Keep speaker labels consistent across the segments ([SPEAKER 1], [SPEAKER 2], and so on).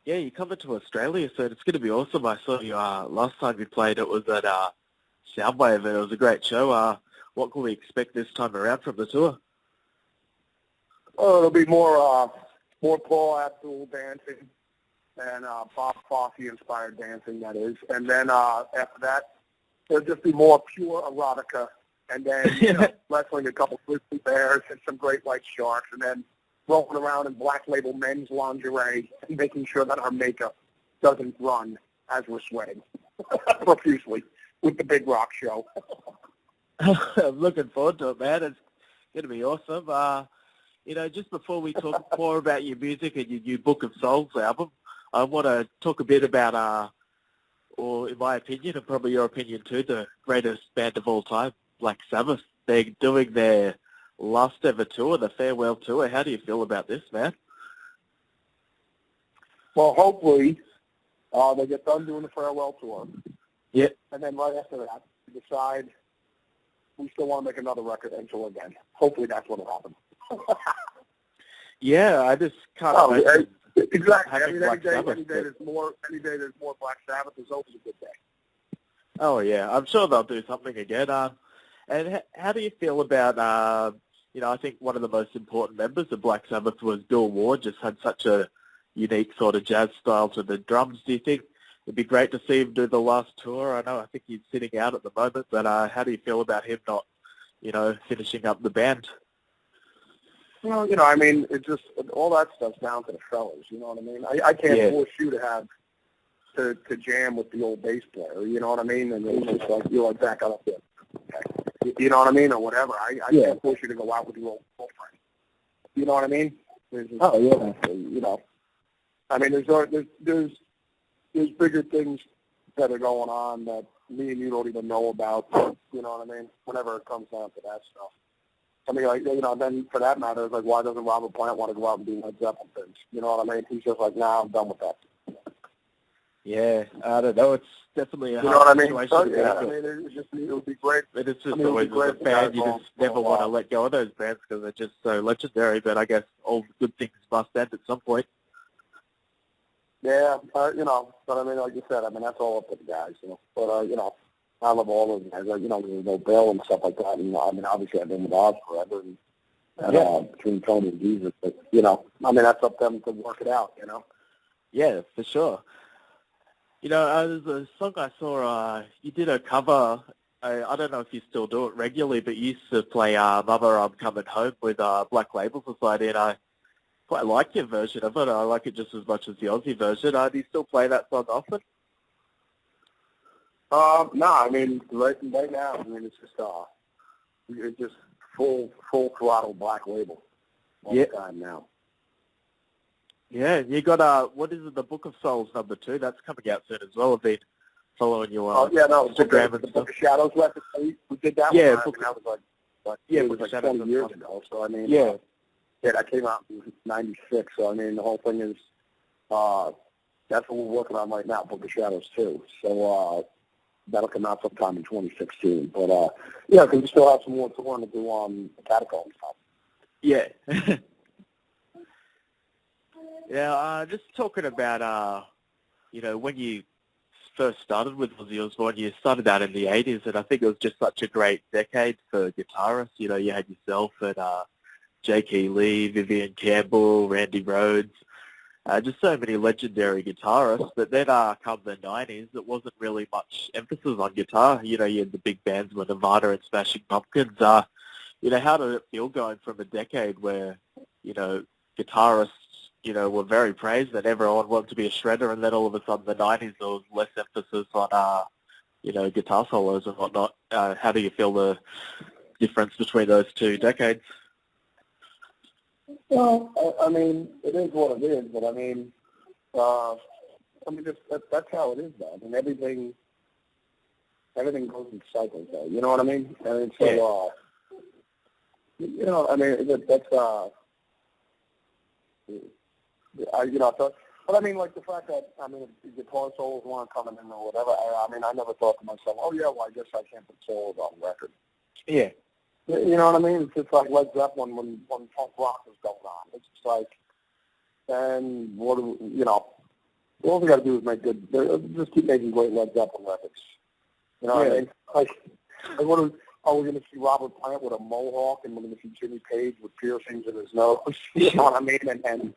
[SPEAKER 1] Yeah, you coming to Australia, so it's going to be awesome. I saw you last time you played. It was at Zakk Wylde, and it was a great show. What can we expect this time around from the tour?
[SPEAKER 2] Oh, it'll be more Paul Abdul dancing and Bob Fosse-inspired dancing, that is. And then after that, there'll just be more pure erotica. And then wrestling a couple grizzly bears and some great white sharks, and then rolling around in Black Label men's lingerie and making sure that our makeup doesn't run as we're sweating profusely with the Big Rock show.
[SPEAKER 1] I'm looking forward to it, man. It's going to be awesome. Just before we talk more about your music and your new Book of Souls album, I want to talk a bit about, or in my opinion, and probably your opinion too, the greatest band of all time, Black Sabbath. They're doing their last ever tour, the farewell tour. How do you feel about this, man?
[SPEAKER 2] Well, hopefully they get done doing the farewell tour.
[SPEAKER 1] Yeah.
[SPEAKER 2] And then right after that, we decide we still want to make another record and tour again. Hopefully that's what will happen.
[SPEAKER 1] Yeah, I just can't imagine.
[SPEAKER 2] Exactly. I mean, any day there's more Black Sabbath, there's always a good day.
[SPEAKER 1] Oh, yeah. I'm sure they'll do something again. And how do you feel about, I think one of the most important members of Black Sabbath was Bill Ward, just had such a unique sort of jazz style to the drums. Do you think it'd be great to see him do the last tour? I think he's sitting out at the moment, but how do you feel about him not, finishing up the band?
[SPEAKER 2] Well, I mean, it just, all that stuff's down to the fellas, you know what I mean? I can't force you to jam with the old bass player, you know what I mean? And it's just like, you're like, Zakk, I don't care. Okay. You know what I mean? Or whatever. I can't force you to go out with your old girlfriend. You know what I mean? I mean, there's bigger things that are going on that me and you don't even know about, you know what I mean? Whenever it comes down to that stuff. I mean, then for that matter, it's like, why doesn't Robert Plant want to go out and do Led Zeppelin things? You know what I mean? He's just like, nah, I'm done with that.
[SPEAKER 1] Yeah, I don't know. It's definitely a
[SPEAKER 2] hard
[SPEAKER 1] situation.
[SPEAKER 2] So, yeah, I mean, it would be great.
[SPEAKER 1] But it's just always as a fan, you just never want to let go of those bands because they're just so legendary. But I guess all good things must end at some point.
[SPEAKER 2] Yeah, but I mean, like you said, I mean, that's all up to the guys, But, I love all those guys, Bill and stuff like that. And, I mean, obviously I've been with Oz forever, and between Tony and Jesus. But, I mean, that's up to them to work it out,
[SPEAKER 1] Yeah, for sure. There's a song I saw, you did a cover, I don't know if you still do it regularly, but you used to play Mother, I'm Coming Home with Black Label Society, and I quite like your version of it. I like it just as much as the Aussie version. Do you still play that song often?
[SPEAKER 2] No, I mean, right now, I mean, it's just full throttle Black Label all the time now.
[SPEAKER 1] Yeah, you got, what is it, the Book of Souls #2? That's coming out soon as well. I've been following you on Instagram and stuff.
[SPEAKER 2] Book of Shadows record. We did that one. That was it was like 20 years ago. So, I mean, that came out in '96. So, I mean, the whole thing is, that's what we're working on right now, Book of Shadows 2. So, that'll come out sometime in 2016. But, because we still have some more touring to do on the Catacombs stuff.
[SPEAKER 1] Yeah. Yeah, just talking about, when you first started with Ozzy Osbourne, you started out in the 80s, and I think it was just such a great decade for guitarists. You had yourself and J.K. Lee, Vivian Campbell, Randy Rhoads, just so many legendary guitarists. But then come the 90s, there wasn't really much emphasis on guitar. You had the big bands with Nirvana and Smashing Pumpkins. How did it feel going from a decade where, guitarists, were very praised and everyone wanted to be a shredder, and then all of a sudden the 90s there was less emphasis on, guitar solos and whatnot. How do you feel the difference between those two decades?
[SPEAKER 2] Well, I mean, it is what it is, but I mean, that's how it is, though. I mean, everything goes in cycles, though. You know what I mean? And so, I mean, that's but I mean, like the fact that, I mean, if guitar solos weren't coming in or whatever, I mean, I never thought to myself, oh yeah, well, I guess I can't put solos on record.
[SPEAKER 1] Yeah.
[SPEAKER 2] You know what I mean? It's just like Led Zeppelin when punk rock was going on. It's just like, and what do All they got to do is make good. Just keep making great Led Zeppelin records. You know what I mean? Like what are we going to see Robert Plant with a mohawk, and we're going to see Jimmy Page with piercings in his nose? You know what I mean? And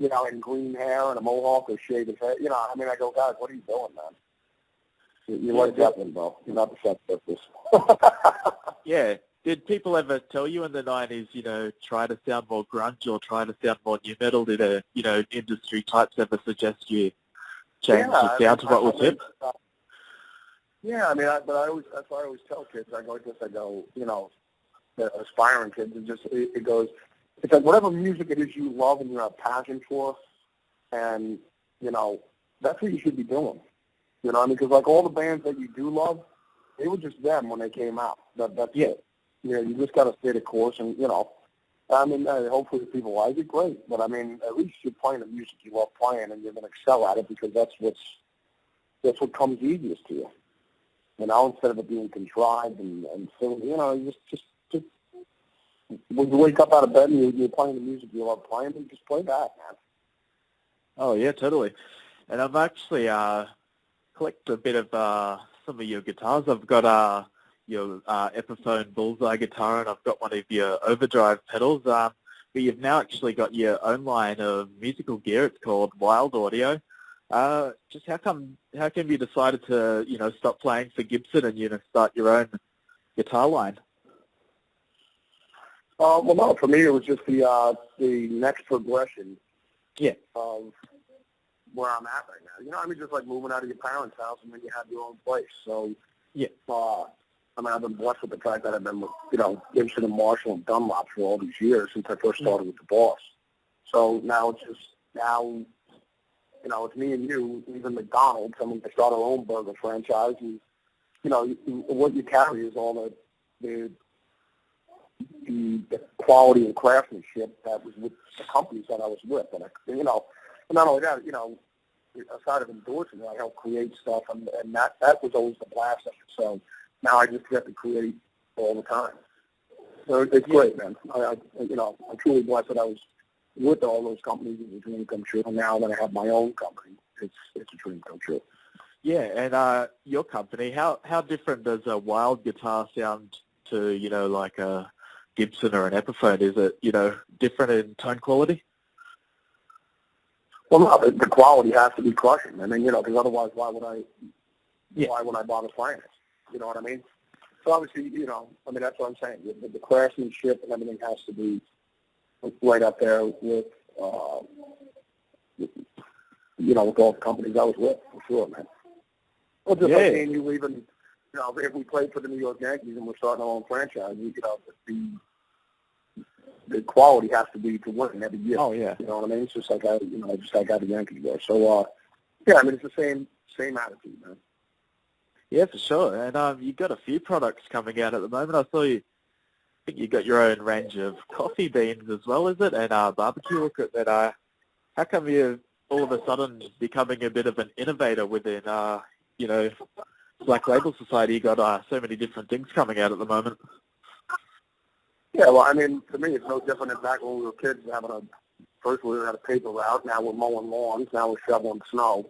[SPEAKER 2] you know, and green hair and a mohawk or shave his head. You know, I mean, I go, guys, what are you doing, man? You're Led Zeppelin, bro. You're not the Sex Pistols.
[SPEAKER 1] Yeah. Did people ever tell you in the 90s, you know, try to sound more grunge or try to sound more new metal? Did you know, industry types ever suggest you change your sound to what was hip?
[SPEAKER 2] Yeah, I mean, but that's why I always tell kids. I go, you know, the aspiring kids, it goes, it's like whatever music it is you love and you have passion for, and, you know, that's what you should be doing. You know what I mean? Because, like, all the bands that you do love, they were just them when they came out. That's it. You know, you just got to stay the course, and, you know, I mean, hopefully if people like it, great. But, I mean, at least you're playing the music you love playing, and you're going to excel at it because that's what comes easiest to you. You know, instead of it being contrived and silly, you know, you just when you wake up out of bed and you're playing the music you love playing, you just play that, man.
[SPEAKER 1] Oh, yeah, totally. And I've actually collected a bit of some of your guitars. I've got your Epiphone Bullseye guitar, and I've got one of your overdrive pedals. But you've now actually got your own line of musical gear. It's called Wild Audio. Just how come you decided to, you know, stop playing for Gibson and, you know, start your own guitar line?
[SPEAKER 2] Well, no, for me it was just the next progression.
[SPEAKER 1] Yeah.
[SPEAKER 2] Of where I'm at right now. You know, I mean, just like moving out of your parents' house and then you have your own place. So,
[SPEAKER 1] yeah.
[SPEAKER 2] I mean, I've been blessed with the fact that I've been with, you know, Gibson and Marshall and Dunlop for all these years since I first started with the Boss. So now it's just, you know, it's me and you, even McDonald's. I mean, to start our own burger franchise. And, you know, what you carry is all the quality and craftsmanship that was with the companies that I was with. And, you know, and not only that, you know, aside of endorsing it, I helped create stuff, and that was always the blast of it. So now I just get to create all the time. So it's great, man. You know, I'm truly blessed that I was with all those companies. It was a dream come true. And now that I have my own company, it's a dream come true.
[SPEAKER 1] Yeah, and your company, how different does a Wild guitar sound to, you know, like a Gibson or an Epiphone? Is it, you know, different in tone quality?
[SPEAKER 2] Well, no, the quality has to be crushing. I mean, you know, because otherwise, why would I bother playing it? You know what I mean? So obviously, you know, I mean, that's what I'm saying. The craftsmanship and everything has to be right up there with, you know, with all the companies I was with, for sure, man. Well, just like me and you leaving, you know, if we played for the New York Yankees and we're starting our own franchise, you know, the quality has to be to win every year.
[SPEAKER 1] Oh, yeah.
[SPEAKER 2] You know what I mean? It's just like just like how the Yankees were. So, yeah, I mean, it's the same attitude, man.
[SPEAKER 1] Yeah, for sure. And you've got a few products coming out at the moment. I think you got your own range of coffee beans as well, is it? And barbecue equipment. How come you're all of a sudden becoming a bit of an innovator within, you know, Black Label Society? You got so many different things coming out at the moment.
[SPEAKER 2] Yeah, well, I mean, to me, it's no different than back when we were kids first we had a paper route, now we're mowing lawns, now we're shoveling snow.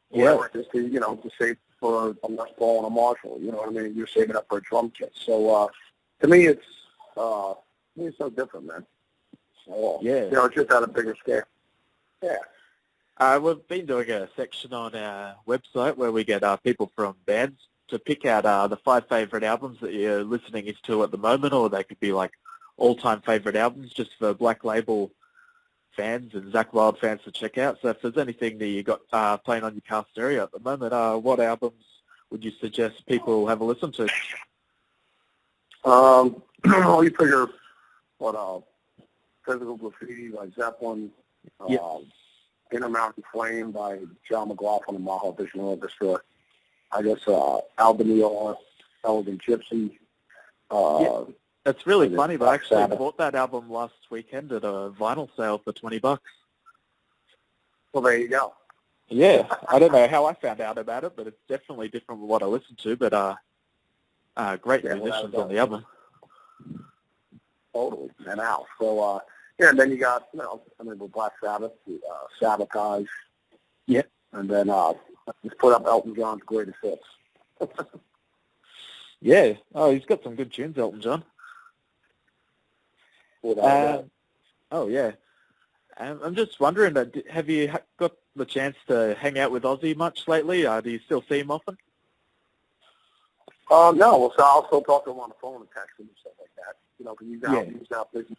[SPEAKER 1] Yeah.
[SPEAKER 2] Just to, you know, to save for a Les Paul and a Marshall, you know what I mean? You're saving up for a drum kit. So, to me, it's no different, man. So,
[SPEAKER 1] yeah.
[SPEAKER 2] You know, it's just at a bigger scale. Yeah.
[SPEAKER 1] We've been doing a section on our website where we get people from bands to pick out the 5 favorite albums that you're listening to at the moment, or they could be like all-time favorite albums just for Black Label fans and Zakk Wylde fans to check out. So if there's anything that you got playing on your car stereo at the moment, what albums would you suggest people have a listen to?
[SPEAKER 2] Well, you figure Physical Graffiti by Zeppelin, Inner Mountain Flame by John McLaughlin and Maha Vision Orchestra. I guess Albany Elegant Gypsy.
[SPEAKER 1] That's really funny, but I actually
[SPEAKER 2] Sabbath.
[SPEAKER 1] bought that album last weekend at a vinyl sale for $20.
[SPEAKER 2] Well, there you go.
[SPEAKER 1] Yeah, I don't know how I found out about it, but it's definitely different from what I listen to, but great musicians on the album.
[SPEAKER 2] Totally, and Al. So, and then you got, you know, I mean, with Black Sabbath, Sabotage.
[SPEAKER 1] Yeah.
[SPEAKER 2] And then just put up Elton John's greatest hits.
[SPEAKER 1] Yeah. Oh, he's got some good tunes, Elton John. Oh, yeah. I'm just wondering, have you got the chance to hang out with Ozzy much lately? Do you still see him often?
[SPEAKER 2] No, well, so I'll still talk to him on the phone and text him and stuff like that. You know, because he's out busy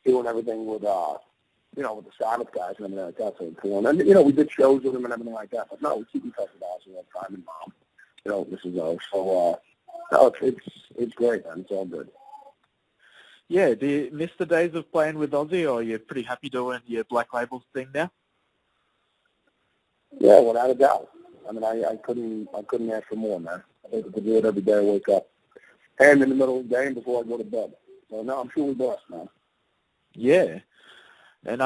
[SPEAKER 2] doing everything with, with the Sabbath guys and everything like that. So it's cool. And, we did shows with him and everything like that. But no, we keep in touch with Ozzy all the time and Mom. This is those. So, no, it's great, man. It's all good.
[SPEAKER 1] Yeah, do you miss the days of playing with Ozzy, or are you pretty happy doing your Black Label thing now?
[SPEAKER 2] Yeah, without a doubt. I mean, I couldn't ask for more, man. I think I could do it every day I wake up, and in the middle of the day and before I go to bed. So no, I'm truly blessed, man.
[SPEAKER 1] Yeah, and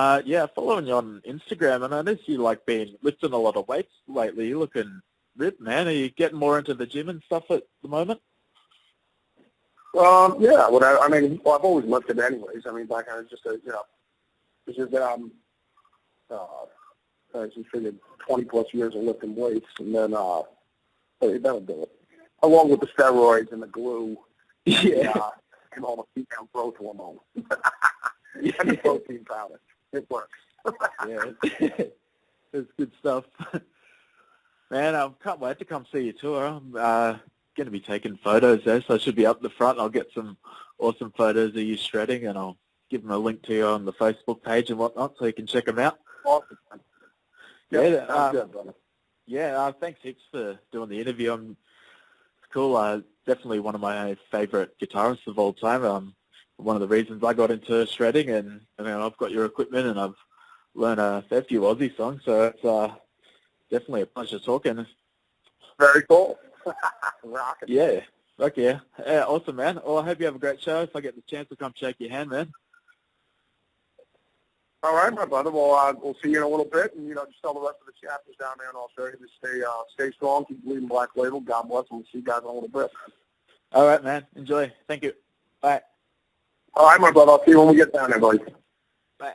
[SPEAKER 1] following you on Instagram, and I noticed you been lifting a lot of weights lately. You're looking ripped, man. Are you getting more into the gym and stuff at the moment?
[SPEAKER 2] Yeah. I've always lifted anyways. I mean, back then it's just it's just that I just figured 20 plus years of lifting weights, and then that'll do it. Along with the steroids and the glue, and all the female growth hormone, and the protein powder. It works.
[SPEAKER 1] Yeah, it's good stuff. Man, I can't wait to come see your tour. I'm going to be taking photos there, so I should be up the front. I'll get some awesome photos of you shredding, and I'll give them a link to you on the Facebook page and whatnot, so you can check them out.
[SPEAKER 2] Awesome.
[SPEAKER 1] Yeah,
[SPEAKER 2] good, brother.
[SPEAKER 1] Yeah, thanks heaps for doing the interview. It's cool. Definitely one of my favorite guitarists of all time. One of the reasons I got into shredding, and I've got your equipment, and I've learned a fair few Aussie songs, so it's definitely a pleasure talking.
[SPEAKER 2] Very cool. Rocking.
[SPEAKER 1] Yeah. Fuck yeah. Yeah, awesome, man. Well, I hope you have a great show. If I get the chance to come shake your hand, man.
[SPEAKER 2] All right, my brother. Well, we'll see you in a little bit, and just tell the rest of the chapters down there in Australia to stay strong, keep bleeding Black Label. God bless, and we'll see you guys in a little bit.
[SPEAKER 1] All right, man. Enjoy. Thank you. Bye.
[SPEAKER 2] All right, my brother. I'll see you when we get down there, buddy.
[SPEAKER 1] Bye.